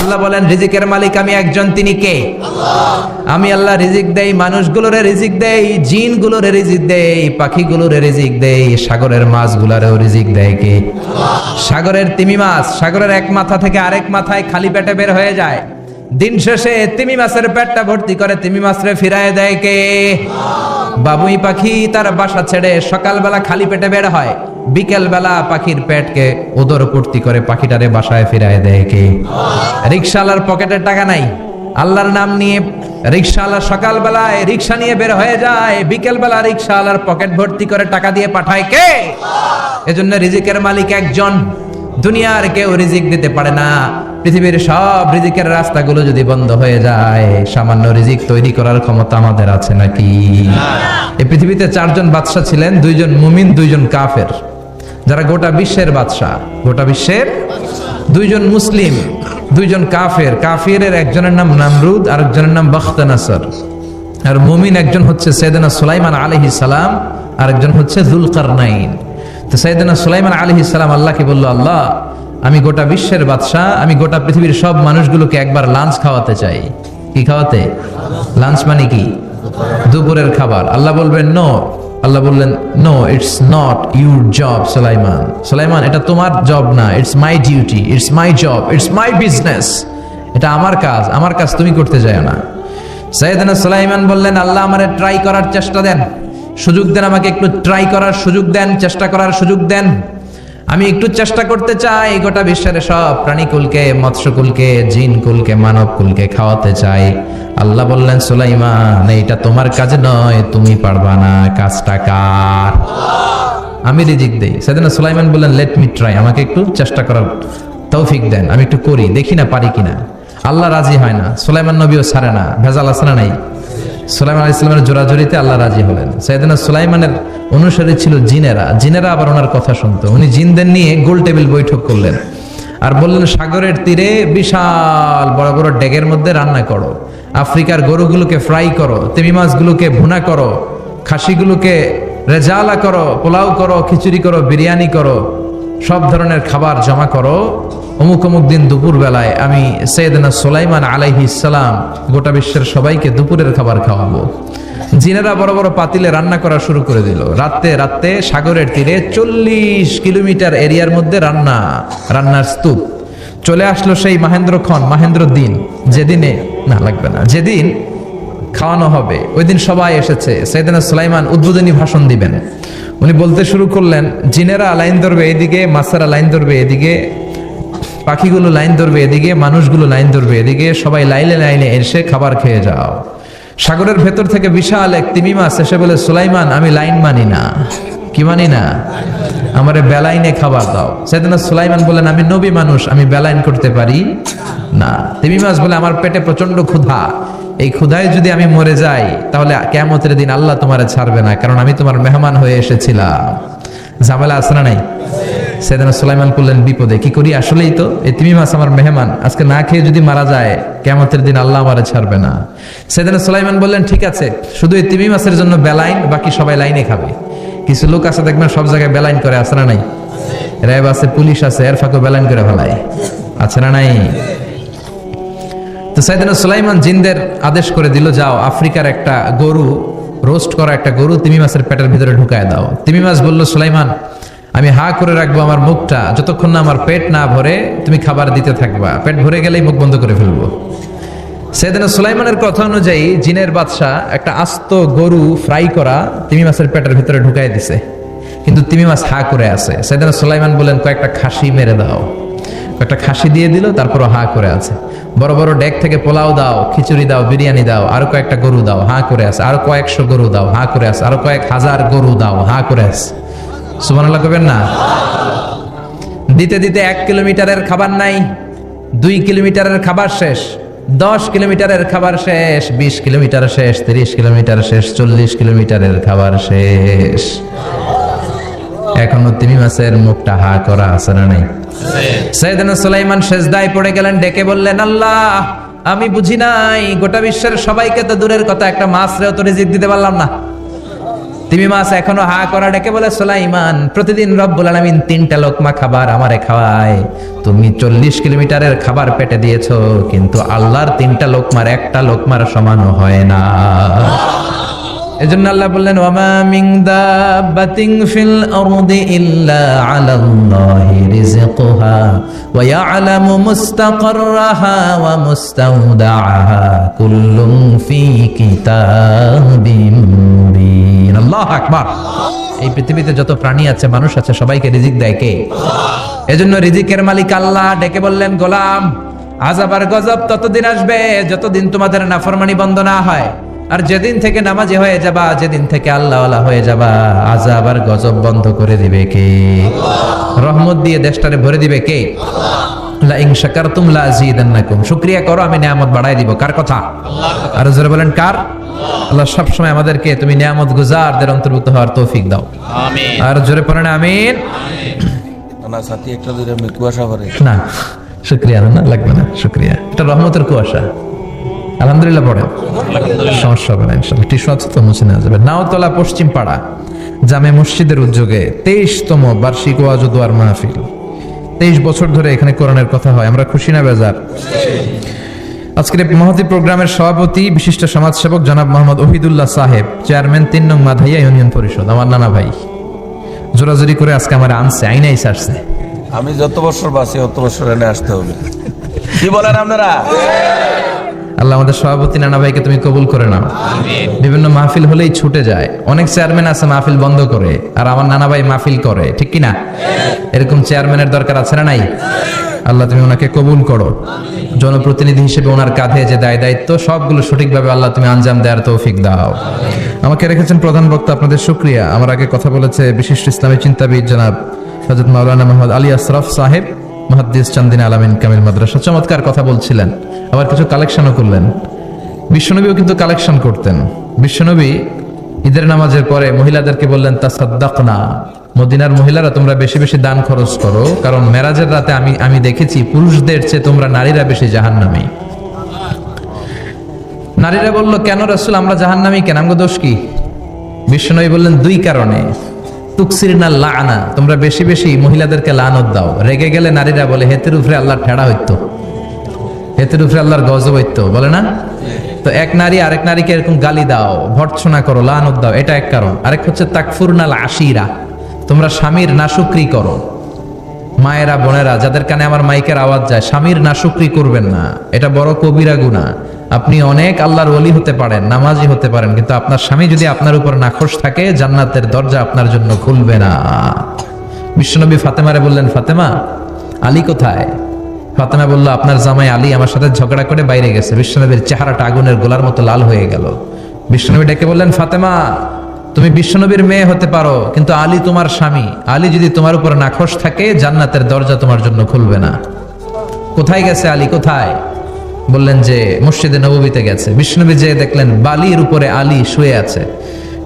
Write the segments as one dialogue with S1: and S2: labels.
S1: আল্লাহ বলেন রিজিকের মালিক আমি একজন, তিনি কে? আমি আল্লাহ রিজিক দেই, মানুষগুলোরে রিজিক দেই, জিনগুলোরে রিজিক দেই, পাখিগুলোরে রিজিক দেই, সাগরের মাছগুলোরেও রিজিক দেয় কে? সাগরের তিমি মাছ সাগরের এক মাথা থেকে আরেক মাথায় খালি পেটে বের হয়ে যায়, দিন শেষে তিমি মাছের পেটটা ভর্তি করে তিমি মাছরে ফিরায় দেয় কে? বাবুই পাখি তার বাসা ছেড়ে সকালবেলা খালি পেটে বের হয়, বিকেল বেলা পাখির পেটকে উদর পূর্তি করে পাখিটারে বাসায় ফিরায় দেয় কে? রিকশাওয়ালার পকেটে টাকা নাই, আল্লাহর নাম নিয়ে রিকশাওয়ালা সকালবেলায় রিকশা নিয়ে বের হয়ে যায়, বিকেল বেলা রিকশাওয়ালার পকেট ভর্তি করে টাকা দিয়ে পাঠায় কে? এজন্য রিজিকের মালিক একজন, দুনিয়ার কেউ রিজিক দিতে পারে না। পৃথিবীর সব রিজিকের রাস্তাগুলো যদি বন্ধ হয়ে যায়, সামান্য রিজিক তৈরি করার ক্ষমতা আমাদের আছে নাকি? এই পৃথিবীতে 4 জন বাদশা ছিলেন, 2 জন মুমিন, 2 জন কাফের, যারা গোটা বিশ্বের বাদশা, গোটা বিশ্বের। 2 জন মুসলিম, 2 জন কাফের। কাফিরের একজনের নাম নামরুদ, আরেকজনের নাম বখতানাসর। আর মুমিন একজন হচ্ছে সাইয়েদনা সুলাইমান আলাইহিস সালাম, আরেকজন হচ্ছে যুলকারনাইন। তো সাইয়েদনা সুলাইমান আলাইহিস সালাম আল্লাহকে বলল, আল্লাহ আমি গোটা বিশ্বের বাদশা, আমি গোটা পৃথিবীর সব মানুষগুলোকে একবার লাঞ্চ খাওয়াতে চাই। কি খাওয়াতে? লাঞ্চ মানে কি? দুপুরের খাবার। আল্লাহ বলবেন নো, আল্লাহ বললেন no, it's not your job Sulaiman. Sulaiman এটা তোমার জব না, it's my duty, it's my job, it's my business. এটা আমার কাজ, আমার কাজ তুমি করতে যাও না। সাইয়েদনা সুলাইমান বললেন, আল্লাহ আমারে ট্রাই করার চেষ্টা দেন, সুযোগ দেন, আমাকে একটু ট্রাই করার সুযোগ দেন, চেষ্টা করার সুযোগ দেন। আমি একটু চেষ্টা করতে চাই, গোটা বিশ্বের সব প্রাণীকুলকে, মৎস্যকুলকে, জিনকুলকে, মানবকুলকে খাওয়াতে চাই। আল্লাহ বললেন, সুলাইমান এইটা তোমার কাজ নয়, তুমি পারবা না, কাজটা কার? আমি রিজিক দেই। সেদিন সুলাইমান বললেন, লেট মি ট্রাই, আমাকে একটু চেষ্টা করার তৌফিক দেন, আমি একটু করি, দেখি না পারি কিনা। আল্লাহ রাজি হয় না, সুলাইমান নবীও ছাড়ে না, ভেজাল আছে না নাই? সুলাইমান আলাইহিস সালামের জোরাজুরিতে আল্লাহ রাজি হলেন। সাইয়েদনা সুলাইমানের অনুসারী ছিল জিনেরা, জিনেরা আবার ওনার কথা শুনতো। উনি জিনদের নিয়ে গোল টেবিল বৈঠক করলেন আর বললেন, সাগরের তীরে বিশাল বড় বড় ডেগের মধ্যে রান্না করো, আফ্রিকার গরুগুলোকে ফ্রাই করো, তিমি মাছগুলোকে ভুনা করো, খাসিগুলোকে রেজালা করো, পোলাও করো, খিচুড়ি করো, বিরিয়ানি করো, সব ধরনের খাবার জমা করো। অমুক অমুক দিন দুপুর বেলায় আমি সাইয়েদনা সুলাইমান আলাইহিস সালাম গোটা বিশ্বের সবাইকে দুপুরের খাবার খাওয়াবো। জিনেরা বড় বড় পাতিলে রান্না করা শুরু করে দিল। রাতে রাতে সাগরের তীরে 40 কিলোমিটার এরিয়ার মধ্যে রান্নার স্তূপ। চলে আসলো সেই মাহেন্দ্র দিন, যেদিনে না লাগবে না, যেদিন খাওয়ানো হবে ওই দিন সবাই এসেছে। সাইয়েদনা সুলাইমান উদ্বোধনী ভাষণ দিবেন। উনি বলতে শুরু করলেন, জিনেরা লাইন ধরবে এদিকে, মাছেরা লাইন ধরবে এদিকে, পাখিগুলো লাইন ধরবে এদিকে, মানুষগুলো লাইন ধরবে এদিকে, সবাই লাইনে লাইনে এসে খাবার খেয়ে যাও। সাগরের ভেতর থেকে বিশাল এক তিমি মাছ এসে বলে, সুলাইমান আমি লাইন মানি না। কি মানি না? আমারে বেলাইনে খাবার দাও। সাইয়েদনা সুলাইমান বলেন, আমি নবী মানুষ, আমি বেলাইন করতে পারি না। তিমি মাছ বলে, আমার পেটে প্রচন্ড ক্ষুধা, এই ক্ষুধায় যদি আমি মরে যাই তাহলে কিয়ামতের দিন আল্লাহ তোমারে ছাড়বে না, কারণ আমি তোমার মেহমান হয়ে এসেছিলাম। ঝামেলা আছে না নাই? সাইয়েদনা সুলাইমান বললেন, বিপদে কি করি? আসলেই তো এই তিমি মাছ আমার মেহমান, আজকে না খেয়ে যদি মারা যায় কিয়ামতের দিন আল্লাহ আমারে ছাড়বে না। সাইয়েদনা সুলাইমান বললেন, ঠিক আছে, শুধু এই তিমি মাছের জন্য বেলাইন, বাকি সবাই লাইনে খাবে। কিছু লোক আছে দেখবেন সব জায়গায় বেলাইন করে, আছে না নাই? র্যাব আছে, পুলিশ আছে, এর ফাঁকে বেলাইন করে ফেলায়, আছে না নাই? তো সাইয়েদনা সুলাইমান জিনদের আদেশ করে দিল, যাও আফ্রিকার একটা গরু, রোস্ট করা একটা গরু তিমি মাছের পেটের ভিতরে ঢুকায় দাও। তিমি মাছ বলল, সুলাইমান আমি হা করে রাখবো আমার মুখটা, যতক্ষণ না আমার পেট না ভরে তুমি খাবার দিতে থাকবা, পেট ভরে গেলেই মুখ বন্ধ করে ফেলবো। সাইয়েদনা সুলাইমানের কথা অনুযায়ী জিনের বাদশা একটা আস্ত গরু ফ্রাই করা তিমি মাছের পেটের ভিতরে ঢুকাই দিছে, কিন্তু তিমি মাছ হা করে আছে। সাইয়েদনা সুলাইমান বলেন, কয়েকটা খাসি মেরে দাও। কয়েকটা খাসি দিয়ে দিল, তারপরও হা করে আছে। বড় বড় ডেক থেকে পোলাও দাও, খিচুড়ি দাও, বিরিয়ানি দাও, আরো কয়েকটা গরু দাও, হা করে আছে। আরো কয়েকশো গরু দাও, হা করে আছে। আরো কয়েক হাজার গরু দাও, হা করে আছে। সুবহানাল্লাহ কইবেন না? দিতে দিতে 1 কিলোমিটারের খাবার নাই, 2 কিলোমিটারের খাবার শেষ, 10 কিলোমিটারের খাবার শেষ, 20 কিলোমিটার শেষ, 30 কিলোমিটার শেষ, 40 কিলোমিটারের খাবার শেষ। এখনো তিমি মাছের মুখটা হা করা আছে না নাই? সাইয়েদনা সুলাইমান সেজদায় পড়ে গেলেন, ডেকে বললেন, আল্লাহ আমি বুঝি নাই, গোটা বিশ্বের সবাইকে তো দূরের কথা, একটা মাছরেও তো রিজিক দিতে পারলাম না। তিমি মাছ এখনো হা করা ডেকে বলে, সুলাইমান, প্রতিদিন রব্বুল আলামিন 3টা লোকমা খাবার আমারে খাওয়ায়, তুমি 40 কিলোমিটারের খাবার পেটে দিয়েছো, কিন্তু আল্লাহর 3টা লোকমার একটা লোকমার সমানও হয় না। এজন্য আল্লাহ বললেন, ওয়ামা মিন দাব্বাতিন ফিল আরদি ইল্লা আলাল্লাহি রিজকুহা ওয়া ইয়ালামু মুস্তাকাররাহা ওয়া মুস্তাওদাআহা কুল্লুন ফি কিতাবিম মুবিন। আল্লাহু আকবার। এই পৃথিবীতে যত প্রাণী আছে, মানুষ আছে, সবাইকে রিজিক দেয় কে? এজন্য রিজিকের মালিক আল্লাহ। ডেকে বললেন, গোলাম, আযাব আর গজব ততদিন আসবে যতদিন তোমাদের নাফরমানি বন্ধ না হয়। আর যেদিন থেকে নামাজি হয়ে যাবা, যেদিন থেকে আল্লাহওয়ালা হয়ে যাবা, আযাব আর গজব বন্ধ করে দিবে কে? রহমত দিয়ে দেশটারে ভরে দিবে কে? লা ইন শাকারতুম লা আযীদান্নাকুম। শুকরিয়া করো, আমি নিয়ামত বাড়াই দিব। কার কথা? আর জোরে বলেন, কার? আল্লাহ সব সময় আমাদেরকে তুমি নিয়ামত গুজারদের অন্তর্ভুক্ত হওয়ার তৌফিক দাও, আমিন। আর জোরে পড়েন আমিন।
S2: না সাথী একটা দুইটা আমি কুয়াশা করে
S1: না, শুকরিয়া না, লাগবে না শুকরিয়া। এটা রহমতের কুয়াশা। আলহামদুলিল্লাহ পড়েন, সমস্যা হবে না ইনশাআল্লাহ। টিস্যু আছে তো, মুছে নেওয়া যাবে। নাওতলা পশ্চিম পাড়া জামে মসজিদের উদ্যোগে 23তম বার্ষিক ওয়াজ ও দোয়ার মাহফিল। 23 বছর ধরে এখানে কোরআনের কথা হয়। আমরা খুশি না বেজার? আজকের এই মহতী প্রোগ্রামের সভাপতি বিশিষ্ট সমাজসেবক জনাব মোহাম্মদ ওহিদুল্লাহ সাহেব, চেয়ারম্যান 3 নং মাধাইয়া ইউনিয়ন পরিষদ, আমার নানা ভাই। জোরাজোরি করে আজকে আমার আনছে, আইনাই সারছে।
S2: আমি যত বছর বাঁচি অত বছর এনে আসতে হবে। কি বলেন আপনারা?
S1: আল্লাহ আমাদের সভাপতি নানা ভাইকে তুমি কবুল করে নাও। বিভিন্ন মাহফিল হলেই ছুটে যায়। অনেক চেয়ারম্যান আছে মাহফিল বন্ধ করে, আর আমার নানা ভাই মাহফিল করে, ঠিক কি না? এরকম চেয়ারম্যানের দরকার আছে না নাই? আল্লাহ তুমি ওনাকে কবুল করো। জনপ্রতিনিধি হিসেবে ওনার কাঁধে যে দায় দায়িত্ব, সবগুলো সঠিকভাবে আল্লাহ তুমি আঞ্জাম দেওয়ার তৌফিক দাও। আমাকে রেখেছেন প্রধান বক্তা, আপনাদের শুকরিয়া। আমার আগে কথা বলেছে বিশিষ্ট ইসলামী চিন্তাবিদ জনাব হযরত মাওলানা মোহাম্মদ আলী আশরাফ সাহেব, মুহাদ্দিস চান্দিনা আলামিন কামিল মাদ্রাসা। চমৎকার কথা বলছিলেন, আবার কিছু কালেকশনও করলেন। বিশ্বনবীও কিন্তু কালেকশন করতেন। বিশ্বনবী ঈদের নামাজের পরে মহিলাদেরকে বললেন, তাসাদ্দাকনা, মদিনার মহিলারা তোমরা বেশি বেশি দান খরচ করো, কারণ মেরাজের রাতে আমি দেখেছি পুরুষদের চেয়ে তোমরা নারীরা বেশি জাহান্নামী। নারীরা বলল, কেন রাসূল, আমরা জাহান্নামী কেন, আমগো দোষ কি? বিশ্বনবী বললেন, 2 কারণে। তুকসিরনা লাআনা, তোমরা বেশি বেশি মহিলাদেরকে লানত দাও। রেগে গেলে নারীরা বলে, হেতের উপরে আল্লাহর ঠেড়া হইতো, হেতের উপরে আল্লাহর গজব হইতো, বলে না? তো এক নারী আরেক নারীকে এরকম গালি দাও, ভর্ৎসনা করো, লানত দাও, এটা এক কারণ। আরেক হচ্ছে তাকফুরনাল আশিরা, তোমরা স্বামীর নাশুকরি করো। মায়েরা, বোনেরা, যাদের কানে আমার মাইকের আওয়াজ যায়, স্বামীর নাশুকরি করবেন না, এটা বড় কবিরা গুনাহ। আপনি অনেক আল্লাহর ওলি হতে পারেন, নামাজি হতে পারেন, কিন্তু আপনার স্বামী যদি আপনার উপর নাখোশ থাকে, জান্নাতের দরজা আপনার জন্য খুলবে না। বিশ্বনবী ফাতেমারে বললেন, ফাতেমা, আলী কোথায়? ফাতেমা বলল, আপনার জামাই আলী আমার সাথে ঝগড়া করে বাইরে গেছে। বিশ্বনবীর চেহারাটা আগুনের গোলার মতো লাল হয়ে গেল। বিশ্বনবী ডেকে বললেন, ফাতেমা, তুমি বিশ্বনবীর মেয়ে হতে পারো, কিন্তু আলী তোমার স্বামী। আলী যদি তোমার উপর নাখোশ থাকে, জান্নাতের দরজা তোমার জন্য খুলবে না। কোথায় গেছে আলী, কোথায়? বললেন যে মসজিদে নববীতে গেছে। বিশ্বনবী যে দেখলেন বালির উপরে আলী শুয়ে আছে।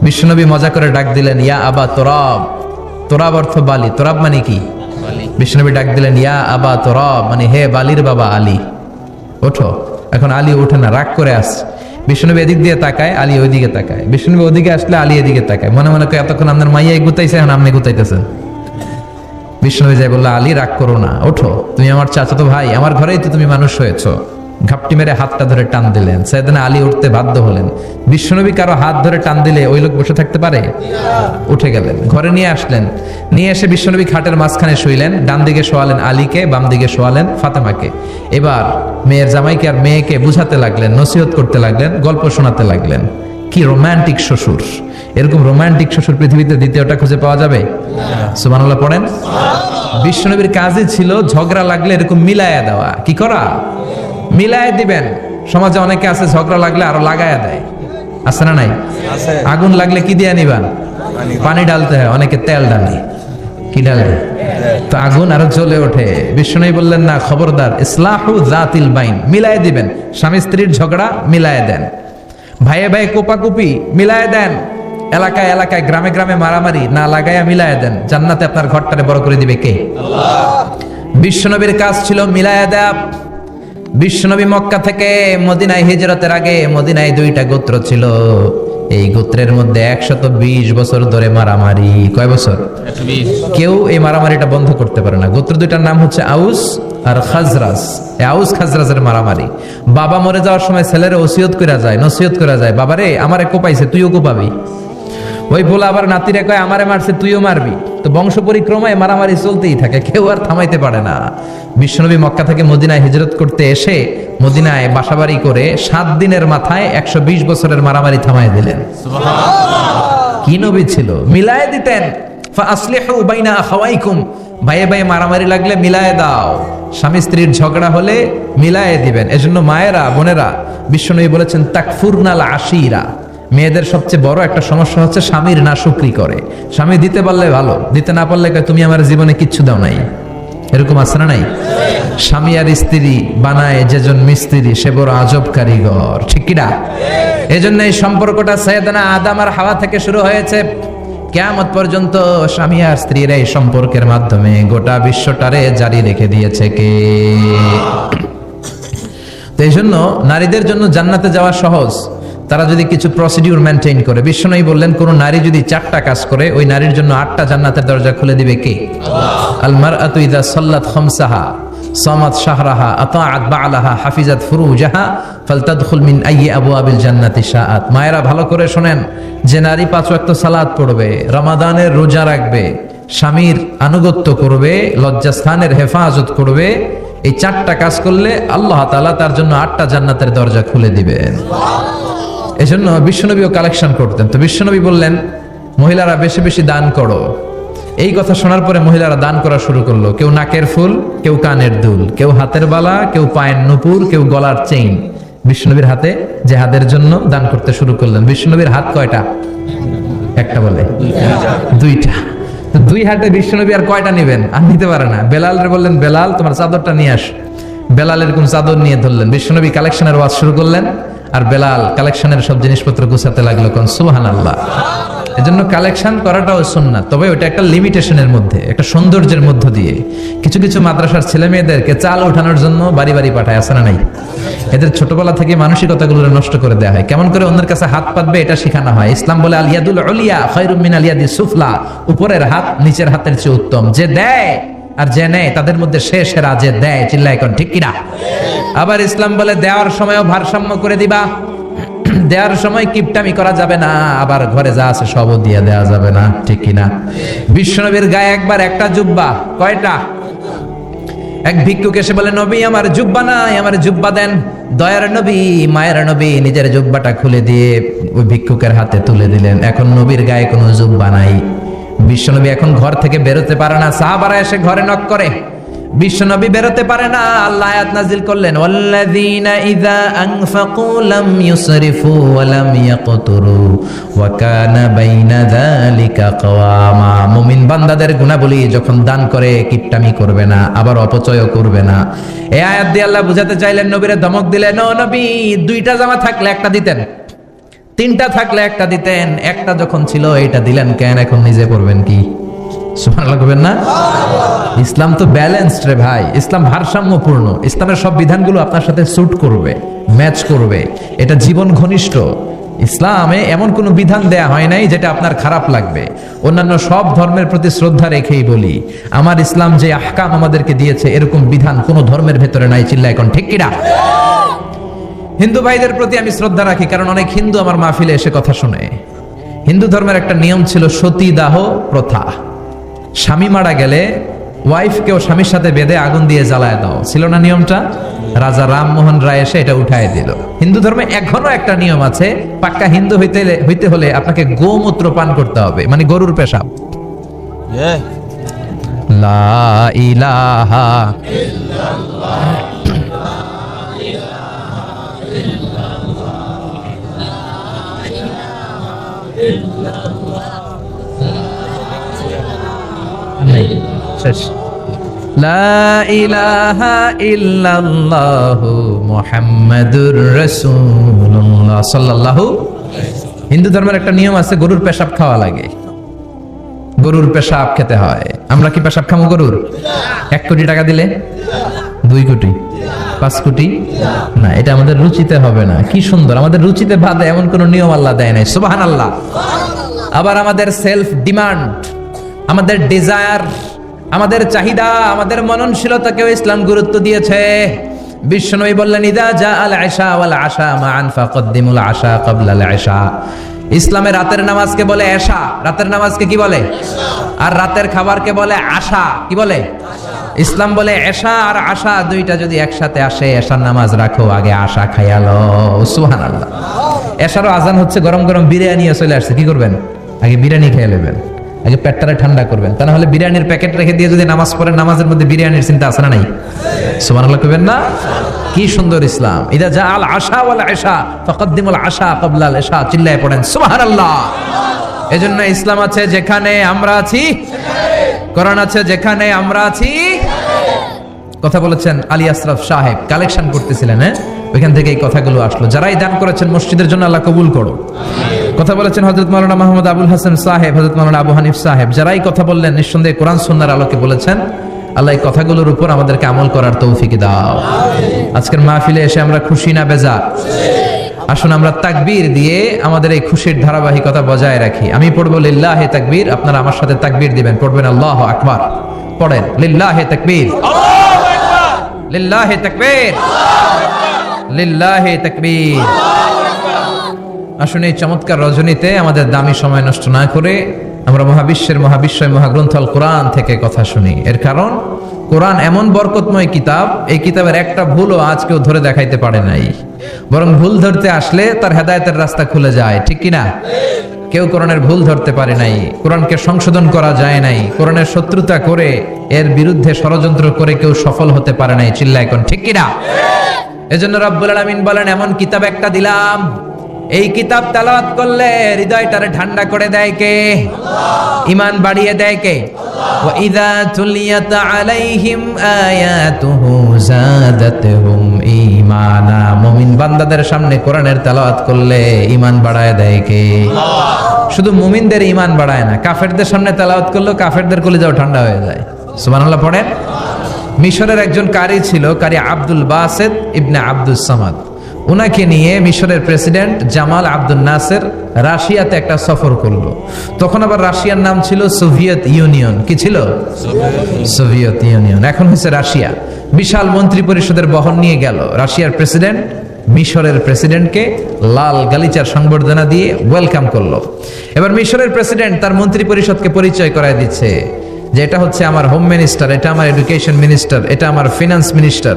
S1: বিশ্বনবী মজা করে ডাক দিলেন, ইয়া আবা তোরাব। তোরাব অর্থ বালি, তোরাব মানে কি? বিশ্বনবী ডাক দিলেন, ইয়া আবা তোরাব, মানে হে বালির বাবা আলী, ওঠো। এখন আলী ওঠে না, রাগ করে আসছে। বিশ্বনবী এদিক দিয়ে তাকায়, আলী ওইদিকে তাকায়। বিশ্বনবী ওদিকে আসলে আলী এদিকে তাকায়। মনে মনে করে, এতক্ষণ আপনার মাইয়াই গুতাইছে, এখন আপনি গুতাইতেছেন। বিশ্বনবী যাই বললো, আলী রাগ করো না, ওঠো, তুমি আমার চাচাতো ভাই, আমার ঘরেই তো তুমি মানুষ হয়েছো। ঘাপটি মেরে হাতটা ধরে টান দিলেন। সাইয়েদনা আলী উঠতে বাধ্য হলেন। বিশ্বনবী কারো হাত ধরে টান দিলে ওই লোক বসে থাকতে পারে? উঠে গেলেন, ঘরে নিয়ে আসলেন। নিয়ে এসে বিশ্বনবী খাটের মাঝখানে শুইলেন। ডান দিকে শোয়ালেন আলীকে, বাম দিকে শোয়ালেন ফাতেমাকে। এবার মেয়ের জামাইকে আর মেয়েকে বুঝাতে লাগলেন, নসিহত করতে লাগলেন, গল্প শোনাতে লাগলেন। কি রোমান্টিক শ্বশুর! এরকম রোমান্টিক শ্বশুর পৃথিবীতে দ্বিতীয়টা খুঁজে পাওয়া যাবে? সুবহানাল্লাহ পড়েন। বিশ্বনবীর কাজই ছিল ঝগড়া লাগলে এরকম মিলায়া দেওয়া। কি করা? মিলায় দিবেন। সমাজে অনেকে আছে ঝগড়া লাগলে আরো লাগায়া দেয়, আছে না নাই? আগুন লাগলে কি দিয়ে নিবান? পানি ডালতে হয়, অনেকে তেল ডালে। কি ডালে? তো আগুন আরো জ্বলে ওঠে। বিষ্ণু বললেন, না, খবরদার, ইসলাহু যাতিল বাইন, মিলায় দিবেন। স্বামী স্ত্রীর ঝগড়া মিলায় দেন, ভাইয়ে ভাইয়ে কোপাকুপি মিলায় দেন, এলাকায় এলাকায় গ্রামে গ্রামে মারামারি না লাগাইয়া মিলায় দেন। জান্নাতে আপনার ঘরটারে বড় করে দিবে কে? আল্লাহ। বিশ্বনবীর কাজ ছিল মিলায়া দেয়া। বিশ্বনবী মক্কা থেকে মদিনায় হিজরতের আগে মদিনায় 2টা গোত্র ছিল, এই গোত্রের মধ্যে 120 বছর ধরে মারামারি। কয় বছর? কেউ এই মারামারিটা বন্ধ করতে পারে না। গোত্র দুইটার নাম হচ্ছে আউস আর খাজরাজ। এই আউস খাজরাজের মারামারি। বাবা মরে যাওয়ার সময় ছেলের ওসিয়ত করা যায়, নসিহত করা যায়, বাবারে আমারে কোপাইছে তুইও কোপাবি। ওই বলে আবার নাতিরে কয় আমারে মারছে তুইও মারবি। তো বংশ পরিক্রমায় মারামারি চলতেই থাকে, কেউ আর থামাইতে পারে না। বিশ্বনবী মক্কা থেকে মদিনায় হিজরত করতে এসে মদিনায় বাসাবাড়ি করে 7 দিনের মাথায় 120 বছরের মারামারি থামায় দিলেন। কি নবী ছিল, মিলায়ে দিতেন। ফাসলিহু বাইনা আখাওয়াইকুম, ভাইয়ে ভাইয়ে মারামারি লাগলে মিলায়ে দাও। স্বামী স্ত্রীর ঝগড়া হলে মিলায়ে দিবেন। এজন্য মায়েরা বোনেরা, বিশ্বনবী বলেছেন তাকফুরনাল আশিরা, মেয়েদের সবচেয়ে বড় একটা সমস্যা হচ্ছে স্বামীর নাশুকরি করে। স্বামী দিতে পারলে ভালো, দিতে না পারলে কয় তুমি আমার জীবনে কিচ্ছু দাও নাই। এরকম আছে না নাই? স্বামী আর স্ত্রী বানায় যেজন মিস্ত্রি সে বড় আজব কারিগর, ঠিক কিনা? এজন্য এই সম্পর্কটা সাইয়েদনা আদম আর হাওয়া থেকে শুরু হয়েছে। কিয়ামত পর্যন্ত স্বামী আর স্ত্রীর এই সম্পর্কের মাধ্যমে গোটা বিশ্বটারে জারি রেখে দিয়েছে কে? তো এই জন্য নারীদের জন্য জান্নাতে যাওয়া সহজ, তারা যদি কিছু প্রসিডিউর মেনটেন করে। বিশ্বনবী বললেন কোন নারী যদি 4টা কাজ করে ওই নারীর জন্য 8টা জান্নাতের দরজা খুলে দিবে কে? আল মারআতু ইযা সাল্লাত খামসাহা সামাত শাহরাহা আতাআত বা'লাহা হাফিজাত ফুরুজাহা ফালতাদখুল মিন আইয়ি আবওয়াবিল জান্নাতি শাআত। মায়েরা ভালো করে শুনেন, যে নারী 5 ওয়াক্ত সালাত পড়বে, রমাদানের রোজা রাখবে, স্বামীর আনুগত্য করবে, লজ্জাস্থানের হেফাজত করবে, এই 4টা কাজ করলে আল্লাহ তাআলা তার জন্য 8টা জান্নাতের দরজা খুলে দিবেন। এজন্য বিশ্বনবীও কালেকশন করতেন। তো বিশ্বনবী বললেন মহিলারা বেশি বেশি দান করো। এই কথা শোনার পরে মহিলারা দান করা শুরু করলো। কেউ নাকের ফুল, কেউ কানের দুল, কেউ হাতের বালা, কেউ পায়ের নুপুর, কেউ গলার চেইন বিশ্বনবীর হাতে জেহাদের জন্য দান করতে শুরু করলেন। বিশ্বনবীর হাত কয়টা? একটা বলে 2টা। তো 2 হাতে বিশ্বনবী আর কয়টা নেবেন? আর নিতে পারে না। বেলালরে বললেন বেলাল তোমার চাদরটা নিয়ে আস। বেলালের কোন চাদর নিয়ে ধরলেন। বিশ্বনবী কালেকশনের ওয়াজ শুরু করলেন আর বেলাল কালেকশনের সব জিনিসপত্র গুছাতে লাগলো। কোন সুবহানাল্লাহ। এজন্য কালেকশন করাটাও সুন্নাত, তবে ওটা একটা লিমিটেশনের মধ্যে, একটা সৌন্দর্যের মধ্য দিয়ে। কিছু কিছু মাদ্রাসার ছেলে মেয়েদেরকে চাল ওঠানোর জন্য বাড়ি বাড়ি পাঠায়, আছে না নাই? এদের ছোটবেলা থেকে মানসিকতাগুলো নষ্ট করে দেওয়া হয়। কেমন করে অন্যের কাছে হাত পাতবে এটা শেখানো হয়। ইসলাম বলে আল ইয়াদুল উলিয়া খায়রুম মিনাল ইয়াদিস সুফলা, উপরের হাত নিচের হাতের চেয়ে উত্তম। যে দেয় আর যে নেয় তাদের মধ্যে সে সেরা যে দেয়। চিল্লায় কোন ঠিক কিনা? আবার ইসলাম বলে দেওয়ার সময়ও ভারসাম্য করে দিবা। দেওয়ার সময় কিপটামি করা যাবে না, আবার ঘরে যা আছে সবও দিয়ে দেওয়া যাবে না, ঠিক কিনা? বিশ্বনবীর গায়ে একবার একটা জুব্বা, কয়টা? এক ভিক্ষুক এসে বলে নবী আমার জুব্বা নাই, আমার জুব্বা দেন। দয়ার নবী মায়ের নবী নিজের জুব্বাটা খুলে দিয়ে ওই ভিক্ষুকের হাতে তুলে দিলেন। এখন নবীর গায়ে কোনো জুব্বা নাই। বিশ্বনবী এখন ঘর থেকে বেরোতে পারে না। সাহাবারা এসে ঘরে নক করে, বিশ্বনবী বেরোতে পারে না। আল্লাহ আয়াত নাযিল করলেন ওয়াল্লাযীনা ইযা আনফাকু লাম ইউসরিফু ওয়া লাম ইয়াকতুরু ওয়া কানা বাইনা যালিকা কওয়ামা। মুমিন বান্দাদের গুণাবলী যখন দান করে কিপটামি করবে না, আবার অপচয়ও করবে না। এই আয়াত দিয়ে আল্লাহ বুঝাতে চাইলেন, নবীরে ধমক দিলেন, ও নবী 2টা জামা থাকলে একটা দিতেন, 3টা থাকলে একটা দিতেন, একটা যখন ছিল এটা দিলেন কেন? এখন নিজে পড়বেন কি? সুবহানাল্লাহ করবেন না? ইসলাম তো ব্যালেন্সড রে ভাই, ইসলাম ভারসাম্যপূর্ণ। ইসলামের সব বিধানগুলো আপনার সাথে স্যুট করবে, ম্যাচ করবে, এটা জীবন ঘনিষ্ঠ। ইসলামে এমন কোনো বিধান দেয়া হয় নাই যেটা আপনার খারাপ লাগবে। অন্যান্য সব ধর্মের প্রতি শ্রদ্ধা রেখেই বলি, আমার ইসলাম যে আহকাম আমাদেরকে দিয়েছে এরকম বিধান কোনো ধর্মের ভেতরে নাই। চিল্লা এখন ঠিক কিনা? হিন্দু ভাইদের প্রতি আমি শ্রদ্ধা রাখি, কারণ অনেক হিন্দু আমার মাহফিলে এসে কথা শুনে। হিন্দু ধর্মের একটা নিয়ম ছিল সতীদাহ প্রথা। স্বামী মারা গেলে ওয়াইফকেও স্বামীর সাথে বেঁধে আগুন দিয়ে জ্বালায় দাও, ছিল না নিয়মটা? রাজা রামমোহন রায় এসে এটা উঠায় দিল। হিন্দু ধর্মে এখনো একটা নিয়ম আছে, পাক্কা হিন্দু হইতে হলে আপনাকে গোমূত্র পান করতে হবে, মানে গরুর পেশাব। লা ইলাহা ইল্লাল্লাহ। লা ইলাহা ইল্লাল্লাহু মুহাম্মাদুর রাসূলুল্লাহ সাল্লাল্লাহু। হিন্দু ধর্মের একটা নিয়ম আছে, গরুর পেশাব খাওয়া লাগে। গরুর পেশাব খেতে হয়। আমরা কি পেশাব খামো গরুর? 1 কোটি টাকা দিলে? 2 কোটি? 5 কোটি? না, এটা আমাদের রুচিতে হবে না। কি সুন্দর, আমাদের রুচিতে বাধে এমন কোন নিয়ম আল্লাহ দেয় নাই। সুবহানাল্লাহ। আবার আমাদের সেলফ ডিমান্ড, আমাদের ডিজায়ার, আমাদের চাহিদা, আমাদের মননশীলতাকেও ইসলাম গুরুত্ব দিয়েছে। বিশ্বনবী বললেন, ইদা জাআল ইশা ওয়াল আশা মাআন ফাকদ্দিমুল আশা ক্বাবলাল ইশা। ইসলামে রাতের নামাজকে বলে এশা, রাতের নামাজকে কি বলে? আর রাতের খাবারকে বলে আশা, কি বলে? ইসলাম বলে এশা আর আশা দুইটা যদি একসাথে আসে, এশার নামাজ রাখো, আগে আশা খাইয়ালো। সুবহানাল্লাহ। এশারও আজান হচ্ছে, গরম গরম বিরিয়ানি চলে আসছে, কি করবেন? আগে বিরিয়ানি খেয়ে নেবেন, আগে পেটটারে ঠান্ডা করবেন। তা না হলে বিরিয়ানির প্যাকেট রেখে দিয়ে যদি নামাজ পড়েন, নামাজের মধ্যে বিরিয়ানির চিন্তা আছে না নাই? সুবহানাল্লাহ কইবেন না? কি সুন্দর ইসলাম। ইদা জাআল আশা ওয়াল ইশা ফাকদ্দিমুল আশা ক্বাবলাল ইশা। চিল্লায়ে পড়েন সুবহানাল্লাহ। এজন্য ইসলাম আছে যেখানে আমরা আছি, কোরআন আছে যেখানে আমরা আছি। কথা বলেছেন আলী আশরাফ সাহেব, কালেকশন করতেছিলেন, ওইখান থেকে এই কথাগুলো আসলো। যারাই দান করেছেন মসজিদের জন্য আল্লাহ কবুল করো। কথা বলেছেন হযরত মাওলানা মাহমুদ আবুল হাসান সাহেব, হযরত মাওলানা আবু হানিফ সাহেব, যারাই কথা বললেন নিঃসন্দেহে কোরআন সুন্নাহর আলোকে বলেছেন। আল্লাহ এই কথাগুলোর উপর আমাদেরকে আমল করার তৌফিক দাও। আজকের মাহফিলে এসে আমরা খুশি না বেজার? আসুন আমরা তাকবীর দিয়ে আমাদের এই খুশির ধারাবাহিকতা বজায় রাখি। আমি পড়বো লিল্লাহে তাকবীর, আপনারা আমার সাথে তাকবীর দিবেন। পড়বেন আল্লাহু আকবার। পড়েন লিল্লাহে তাকবীর, লিল্লাহে তাকবীর, লিল্লাহে তাকবীর। আসুন এই চমৎকার রজনীতে আমাদের দামি সময় নষ্ট না করে আমরা মহাবিশ্বয় মহাগ্রন্থ আল কোরআন থেকে কথা শুনি। এর কারণ কোরআন এমন বরকতময় কিতাব, এই কিতাবের একটা ভুলও আজ কেউ ধরে দেখাইতে পারে নাই। বরং ভুল ধরতে আসলে তার হেদায়েতের রাস্তা খুলে যায়, ঠিক কিনা? কেউ কোরআনের ভুল ধরতে পারে নাই, কোরআনকে সংশোধন করা যায় নাই, কোরআনের শত্রুতা করে এর বিরুদ্ধে ষড়যন্ত্র করে কেউ সফল হতে পারে নাই। চিল্লায় এখন ঠিক কিনা? এজন্য রব্বুল আলামিন বলেন, এমন কিতাব একটা দিলাম, এই কিতাব তেলাওয়াত করলে হৃদয়টারে ঠান্ডা করে দেয় কে? ঈমান বাড়িয়ে দেয় কে? ওয়া ইযা তুলিয়াত আলাইহিম আয়াতুহু যাদাতুহুম ঈমানা। মুমিন বান্দাদের সামনে কোরআনের তেলাওয়াত করলে ঈমান বাড়ায় দেয় কে? শুধু মুমিনদের ঈমান বাড়ায় না, কাফেরদের সামনে তেলাওয়াত করলেও কাফেরদের কলিজাও ঠান্ডা হয়ে যায়। সুবহানাল্লাহ পড়েন। মিশরের একজন কারি ছিল, কারি আব্দুল বাসেত ইবনে আব্দুস সামাদ। উনাকে নিয়ে মিশরের প্রেসিডেন্ট জামাল আব্দুল নাসের রাশিয়াতে একটা সফর করলো। তখন আবার রাশিয়ার নাম ছিল সোভিয়েত ইউনিয়ন। কি ছিল? সোভিয়েত ইউনিয়ন, এখন হচ্ছে রাশিয়া। বিশাল মন্ত্রী পরিষদের বহন নিয়ে গেল। রাশিয়ার প্রেসিডেন্ট মিশরের প্রেসিডেন্টকে লাল গালিচার সংবর্ধনা দিয়ে ওয়েলকাম করলো। এবার মিশরের প্রেসিডেন্ট তার মন্ত্রী পরিষদকে পরিচয় করায় দিচ্ছে যে এটা হচ্ছে আমার হোম মিনিস্টার, এটা আমার এডুকেশন মিনিস্টার, এটা আমার ফিনান্স মিনিস্টার।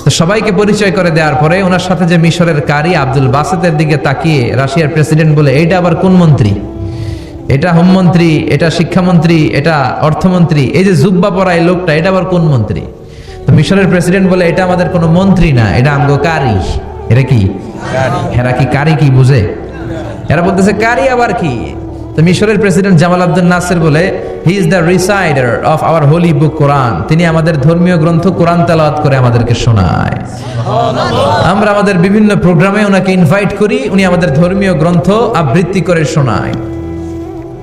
S1: তো সবাইকে পরিচয় করে দেওয়ার পরে ওনার সাথে যে মিশরের কারি আব্দুল বাসেতের দিকে তাকিয়ে রাশিয়ার প্রেসিডেন্ট বলে, এইটা আবার কোন মন্ত্রী? এটা হোমমন্ত্রী, এটা শিক্ষামন্ত্রী, এটা অর্থমন্ত্রী, এই যে জুব্বা পরা এই লোকটা, এটা আবার কোন মন্ত্রী? তো মিশরের প্রেসিডেন্ট বলে, এটা আমাদের কোনো মন্ত্রী না, এটা আমগো কারি। এটা কি? এরা কি কারি কি বুঝে? এরা বলতেছে কারি আবার কি? তো মিশরের প্রেসিডেন্ট জামাল আব্দুল নাসের বলে, he is the reciter of our holy book Quran. তিনি আমাদের ধর্মীয় গ্রন্থ কোরআন তেলাওয়াত করে আমাদেরকে শোনায়। আমরা আমাদের বিভিন্ন প্রোগ্রামে ওনাকে ইনভাইট করি, উনি আমাদের ধর্মীয় গ্রন্থ আবৃত্তি করে শোনায়।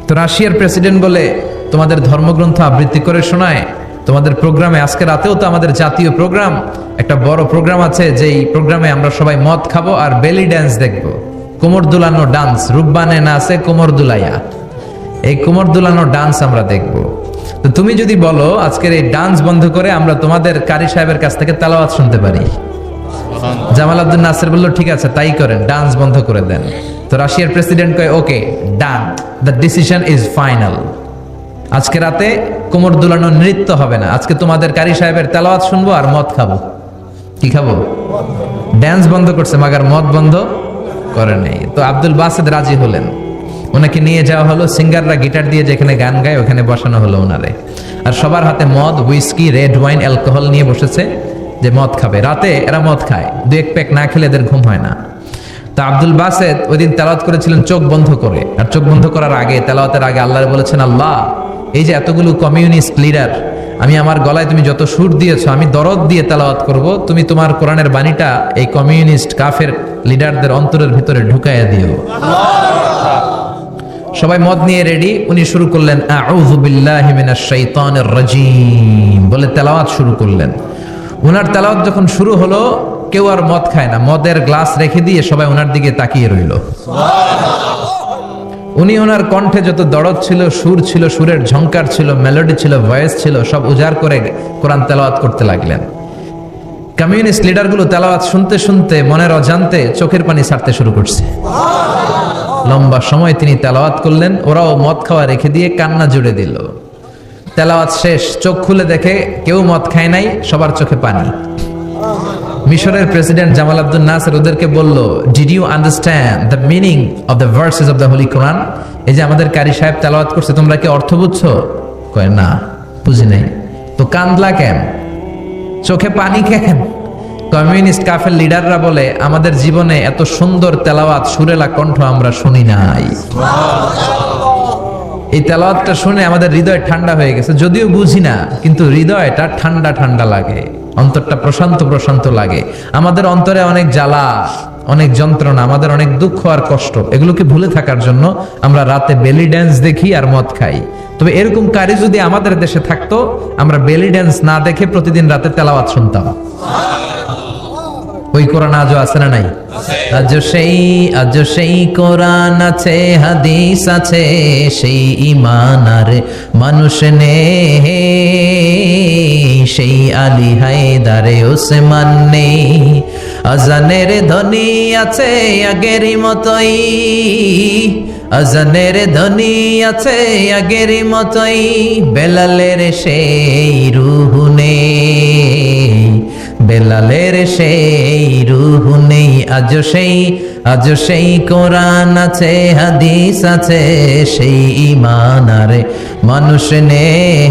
S1: তো রাশিয়ার প্রেসিডেন্ট বলে, তোমাদের ধর্মগ্রন্থ আবৃত্তি করে শোনায়? তোমাদের প্রোগ্রামে আজকে রাতেও তো আমাদের জাতীয় প্রোগ্রাম, একটা বড় প্রোগ্রাম আছে, যেই প্রোগ্রামে আমরা সবাই মদ খাবো আর বেলি ড্যান্স দেখবো। কোমর দুলানো ডান্স, রূপবানে নাচে কোমর দুলাইয়া, এই কোমর দুলানো ডান্স আমরা দেখব। তো তুমি যদি বলো আজকের এই ডান্স বন্ধ করে আমরা তোমাদের কারি সাহেবের কাছ থেকে তেলাওয়াত শুনতে পারি। জামাল আব্দুল নাসের বলল, ঠিক আছে তাই করেন, ডান্স বন্ধ করে দেন। তো রাশিয়ার প্রেসিডেন্ট কয়, ওকে ডান, দ্য ডিসিশন ইজ ফাইনাল। আজকে রাতে কোমর দুলানো নৃত্য হবে না, আজকে তোমাদের কারি সাহেবের তেলাওয়াত শুনবো আর মদ খাবো। কি খাবো? ডান্স বন্ধ করছে, মাগার মদ বন্ধ করে নেই। তো আব্দুল বাসেদ রাজি হলেন, ওনাকে নিয়ে যাওয়া হলো। সিঙ্গাররা গিটার দিয়ে যেখানে গান গায় ওখানে বসানো হলো ওনারে। আর সবার হাতে মদ, হুইস্কি, রেড ওয়াইন, অ্যালকোহল নিয়ে বসেছে যে মদ খাবে। রাতে এরা মদ খায়, 2-1 প্যাক না খেলে এদের ঘুম হয় না। তো আব্দুল বাসেদ ওই দিন তেলাওয়াত করেছিলেন চোখ বন্ধ করে। আর চোখ বন্ধ করার আগে, তেলাওয়াতের আগে আল্লাহ বলেছেন, আল্লাহ এই যে এতগুলো কমিউনিস্ট লিডার, আমি আমার গলায় তুমি যত সুর দিয়েছো, আমি দরদ দিয়ে তেলাওয়াত করব, তুমি তোমার কোরআনের বাণীটা এই কমিউনিস্ট কাফের লিডারদের অন্তরের ভিতরে ঢুকাইয়া দিও। সবাই মদ নিয়ে রেডি, উনি শুরু করলেন আউযু বিল্লাহি মিনাশ শাইতানির রাজিম বলে তেলাওয়াত শুরু করলেন। উনার তেলাওয়াত যখন শুরু হলো, কেউ আর মদ খায় না, মদের গ্লাস রেখে দিয়ে সবাই ওনার দিকে তাকিয়ে রইল। উনি ওনার কণ্ঠে যত দরদ ছিল, সুর ছিল, সুরের ঝংকার ছিল, মেলোডি ছিল, ভয়েস ছিল, সব উজাড় করে কোরআন তেলাওয়াত করতে লাগলেন। কমিউনিস্ট লিডারগুলো তেলাওয়াত শুনতে শুনতে মনের অজান্তে চোখের পানি ছাড়তে শুরু করছে। লম্বা সময় তিনি তেলাওয়াত করলেন, ওরাও মদ খাওয়া রেখে দিয়ে কান্না জুড়ে দিল। তেলাওয়াত শেষ, চোখ খুলে দেখে কেউ মদ খায় নাই, সবার চোখে পানি। মিশরের প্রেসিডেন্ট জামাল আব্দুল নাসের ওদেরকে বলল, did you understand the meaning of the verses of the holy Quran? এই যে আমাদের কারি সাহেব তেলাওয়াত করছে, তোমরা কি অর্থ বুঝছো? কয় না, বুঝি নাই। তো কান্দলা কেন, চোখে পানি কেন? কমিউনিস্ট কাফের লিডাররা বলে, আমাদের জীবনে এত সুন্দর তেলাওয়াত, সুরেলা কণ্ঠ আমরা শুনি নাই। এই তেলাওয়াতটা শুনে আমাদের হৃদয় ঠান্ডা হয়ে গেছে, যদিও বুঝি না, কিন্তু হৃদয়টা ঠান্ডা ঠান্ডা লাগে, অন্তরটা প্রশান্ত প্রশান্ত লাগে। আমাদের অন্তরে অনেক জ্বালা, অনেক যন্ত্রণা, আমাদের অনেক দুঃখ আর কষ্ট, এগুলোকে ভুলে থাকার জন্য আমরা রাতে বেলি ড্যান্স দেখি আর মদ খাই। তবে এরকম কারি যদি আমাদের দেশে থাকতো, আমরা বেলি ড্যান্স না দেখে প্রতিদিন রাতে তেলাওয়াত শুনতাম। ওই কোরআন আজও আছে না নাই? আজও সেই কোরআন আছে, হাদিস আছে, সেই ঈমান আর মানুষ নেই, সেই আলী হায়দারে ওসমান নেই। আজানের ধ্বনি আছে আগেরই মতোই, আজানের ধ্বনি আছে আগেরই মতোই, বেলালের সেই রূহ নেই, বেলালের সেই রূহ নেই। আজও সেই কোরআন আছে, হাদিস আছে, সেই ঈমান আর মানুষ নেই,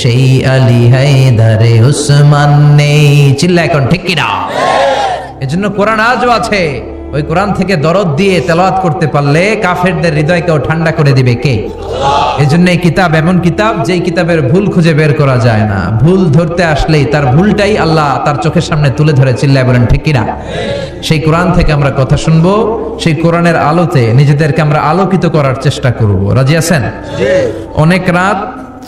S1: সেই আলী হায়দারে ওসমান নেই। চিল্লা এখন ঠিক কিনা? এজন্য কোরআন আজও আছে। ওই কোরআন থেকে দরদ দিয়ে তেলাওয়াত করতে পারলে কাফেরদের হৃদয়কেও ঠান্ডা করে দিবে কে? এজন্য এই কিতাব এমন কিতাব, যেই কিতাবের ভুল খুঁজে বের করা যায় না। ভুল ধরতে আসলেই তার ভুলটাই আল্লাহ তার চোখের সামনে তুলে ধরে, চিল্লায় বলেন ঠিক কিনা? সেই কোরআন থেকে আমরা কথা শুনবো, সেই কোরআনের আলোতে নিজেদেরকে আমরা আলোকিত করার চেষ্টা করব। রাজি আছেন? অনেক রাত,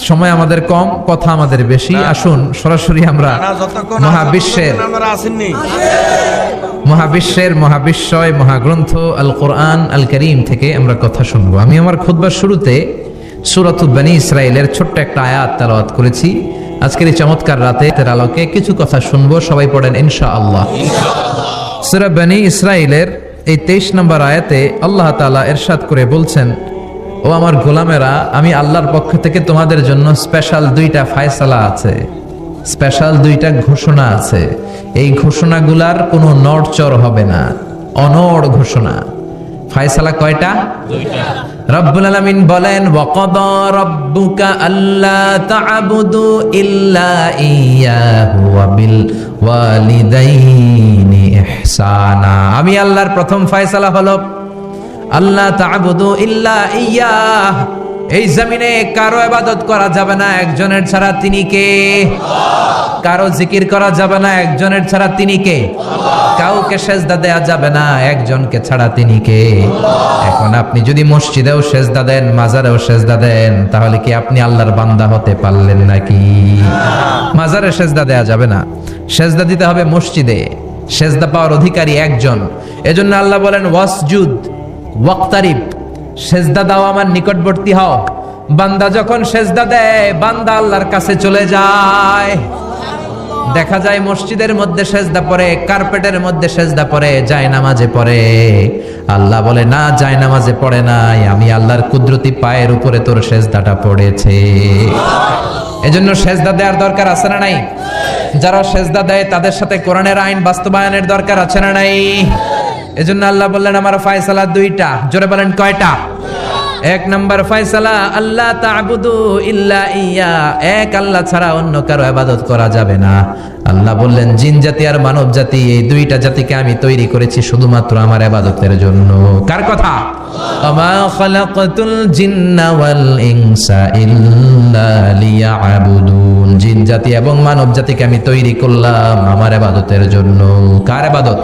S1: সময় আমাদের কম, কথা আমাদের বেশি। আসুন সরাসরি আমরা মহাবিশ্বের মহাবিশ্বয় মহাগ্রন্থ আল কোরআন আল করিম থেকে আমরা কথা শুনবো। আমি আমার খুতবার শুরুতে সূরাত বনী ইসরাইলের ছোট্ট একটা আয়াত তেলাওয়াত করেছি। আজকের এই চমৎকার রাতে এর আলোকে কিছু কথা শুনবো। সবাই পড়েন ইনশাআল্লাহ। সূরা বনী ইসরাইলের এই 23 নম্বর আয়াতে আল্লাহ তাআলা ইরশাদ করে বলছেন, ও আমার গোলামেরা, আমি আল্লাহর পক্ষ থেকে তোমাদের জন্য স্পেশাল 2টা ফায়সালা আছে, স্পেশাল 2টা ঘোষণা আছে। এই ঘোষণাগুলার কোনো নড়চড় হবে না, অনড় ঘোষণা। ফায়সালা কয়টা? 2টা। রব্বুল আলামিন বলেন, ওয়াকাদা রাব্বুকা আল্লা তা'বুদু ইল্লা ইয়্যাহু ওয়া বিল ওয়ালিদাইনি ইহসানা। আমি আল্লাহর প্রথম ফায়সালা হলো আল্লাহ তা'বুদু ইল্লা ইয়্যাহ। এই জমিনে কারো ইবাদত করা যাবে না একজনের ছাড়া, তিনি কে? কারো জিকির করা যাবে না একজনের ছাড়া, তিনি কে? কাউকে সেজদা দেয়া যাবে না একজনকে ছাড়া, তিনি কে? এখন আপনি যদি মসজিদেও সেজদা দেন, মাজারেও সেজদা দেন, তাহলে কি আপনি আল্লাহর বান্দা হতে পারলেন নাকি? মাজারে সেজদা দেয়া যাবে না, সেজদা দিতে হবে মসজিদে। সেজদা পাওয়ার অধিকারী একজন। এজন্য আল্লাহ বলেন, ওয়াসজুদ ওয়াক্তারিব, সেজদা দাও, আমার নিকটবর্তী হও। বান্দা যখন সেজদা দেয়, বান্দা আল্লাহর কাছে চলে যায়। দেখা যায় মসজিদের মধ্যে সেজদা পড়ে, কার্পেটের মধ্যে সেজদা পড়ে, জায়নামাজে পড়ে। আল্লাহ বলে, না, জায়নামাজে পড়ে নাই, আমি আল্লাহর কুদরতি পায়ের উপরে তোর সেজদাটা পড়েছে। এজন্য সেজদা দেওয়ার দরকার আছে না নাই? যারা সেজদা দেয় তাদের সাথে কোরআনের আইন বাস্তবায়নের দরকার আছে না নাই? এজন্য আল্লাহ বললেন, আমার ফায়সালা 2টা। জোরে বলেন, কয়টা? 1 নম্বর ফায়সালা, আল্লাহ তা'বুদু ইল্লা ইয়্যা, এক আল্লাহ ছাড়া অন্য কারো ইবাদত করা যাবে না। আল্লাহ বললেন, জিন জাতি আর মানব জাতি, এই 2টা জাতিকে আমি তৈরি করেছি শুধুমাত্র আমার ইবাদতের জন্য। কার কথা? ওমা খালাকতুল জিন্না ওয়াল ইনসা ইল্লা লিয়াবুদুন, জিন জাতি এবং মানব জাতিকে আমি তৈরি করলাম আমার ইবাদতের জন্য। কার ইবাদত?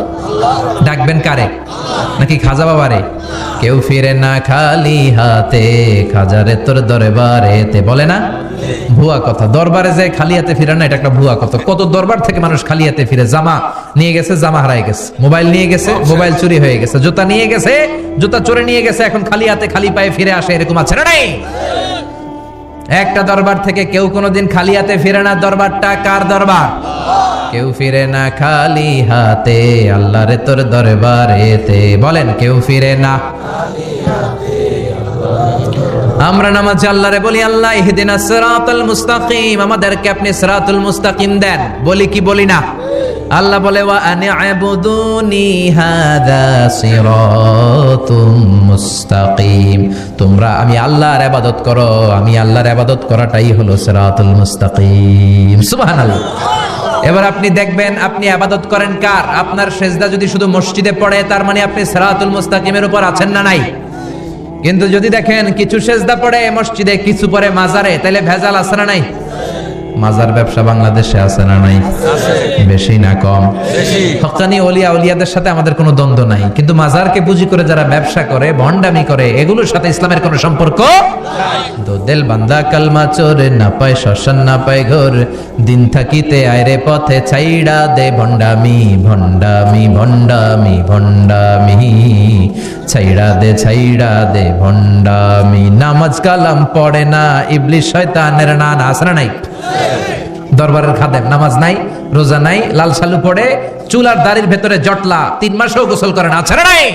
S1: ডাকবেন কারে? নাকি খাজা বাবারে? কেউ ফিরে না খালি হাতে, খাজারে তোর দরবারেতে, বলে না? ভুয়া কথা। দরবারে যে খালি হাতে ফিরে না, এটা একটা ভুয়া কথা। কত দরবার থেকে মানুষ খালি হাতে ফিরে। জামা নিয়ে গেছে, জামা হারায় গেছে। মোবাইল নিয়ে গেছে, মোবাইল চুরি হয়ে গেছে। জুতা নিয়ে গেছে, জুতা চোরে নিয়ে গেছে। এখন খালি হাতে খালি পায়ে ফিরে আসে, এরকম আছে না? নেই। একটা দরবার থেকে কেউ কোনোদিন খালি হাতে ফিরে না। দরবারটা কার দরবার? কেউ ফিরে না খালি হাতে, আল্লাহরে তোর দরবারেতে। বলেন, কেউ ফিরে না। আমরা নামাজে আল্লাহরে বলি, আল্লাহ ইহদিনাস সিরাতাল মুস্তাকিম, আমাদেরকে আপনি সিরাতুল মুস্তাকিম দেন। বলি কি বলি না? আল্লাহ বলে, ওয়া আনি'বুদুনি হাযা সিরাতুম মুস্তাকিম, তোমরা আমি আল্লাহর ইবাদত করো, আমি আল্লাহর ইবাদত করাটাই হলো সিরাতুল মুস্তাকিম। সুবহানাল্লাহ। এবার আপনি দেখবেন, আপনি ইবাদত করেন কার? আপনার সেজদা যদি শুধু মসজিদে পড়ে, তার মানে আপনি সিরাতুল মুস্তাকিমের উপর আছেন না নাই? কিন্তু যদি দেখেন কিছু সেজদা পড়ে মসজিদে, কিছু পড়ে মাজারে, তাহলে ভেজাল আছে না নাই? মাজার ব্যবসা বাংলাদেশে আছে না নাই? বেশি না কম? হক্কানি ওলিয়া ওলিয়াদের সাথে আমাদের কোনো দ্বন্দ্ব নাই, কিন্তু মাজারকে পুঁজি করে যারা ব্যবসা করে, ভণ্ডামি করে, এগুলোর সাথে ইসলামের কোনো সম্পর্ক নাই। দোদেল বান্দা কালমা চোরে, না পায় শ্মশান না পায় ঘর, দিন থাকিতে আয়রে পথে ছাইড়া দে ভণ্ডামি ভণ্ডামি ভণ্ডামি ভণ্ডামি, ছাইড়া দে ভণ্ডামি। নামাজ কালাম পড়ে না, ইবলিশ শয়তানের নানা, আছে না নাই? দরবারের খাদেম, নামাজ নাই, রোজা নাই, লাল শালু পড়ে, চুল আর দাড়ির ভেতরে জটলা, 3 মাসেও গোসল করে না, আছে না নাই?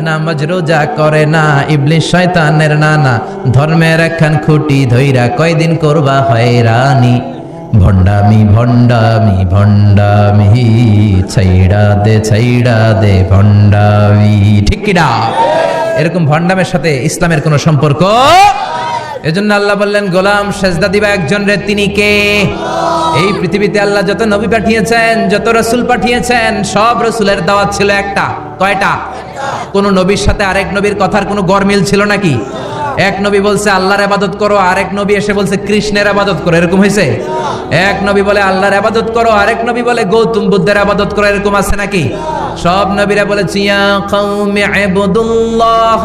S1: নামাজ রোজা করে না, ইবলিশ শয়তানের নানা, ধর্মের একখান খুঁটি ধইরা কয়দিন করবা হয়রানি, ভণ্ডামি ভণ্ডামি ভণ্ডামি, ছাইড়া দে ভণ্ডামি। ঠিক কি না? এরকম ভণ্ডামের সাথে ইসলামের কোনো সম্পর্ক। এজন্য আল্লাহ বললেন, গোলাম সেজদা দিবা একজন রে, তিনি কে? এই পৃথিবীতে আল্লাহ যত নবী পাঠিয়েছেন, যত রাসূল পাঠিয়েছেন, সব রাসূলের দাওয়াত ছিল একটা। কয়টা? কোন নবীর সাথে আরেক নবীর কথার কোনো গরমিল ছিল নাকি? এক নবী বলছে আল্লাহর ইবাদত করো, আরেক নবী এসে বলছে কৃষ্ণের ইবাদত করো, এরকম হয়েছে? এক নবী বলে আল্লাহর ইবাদত করো, আরেক নবী বলে গৌতম বুদ্ধের ইবাদত করো, এরকম আছে নাকি? সব নবীরা বলেছে, ইয়া কওমি ইবুদুল্লাহ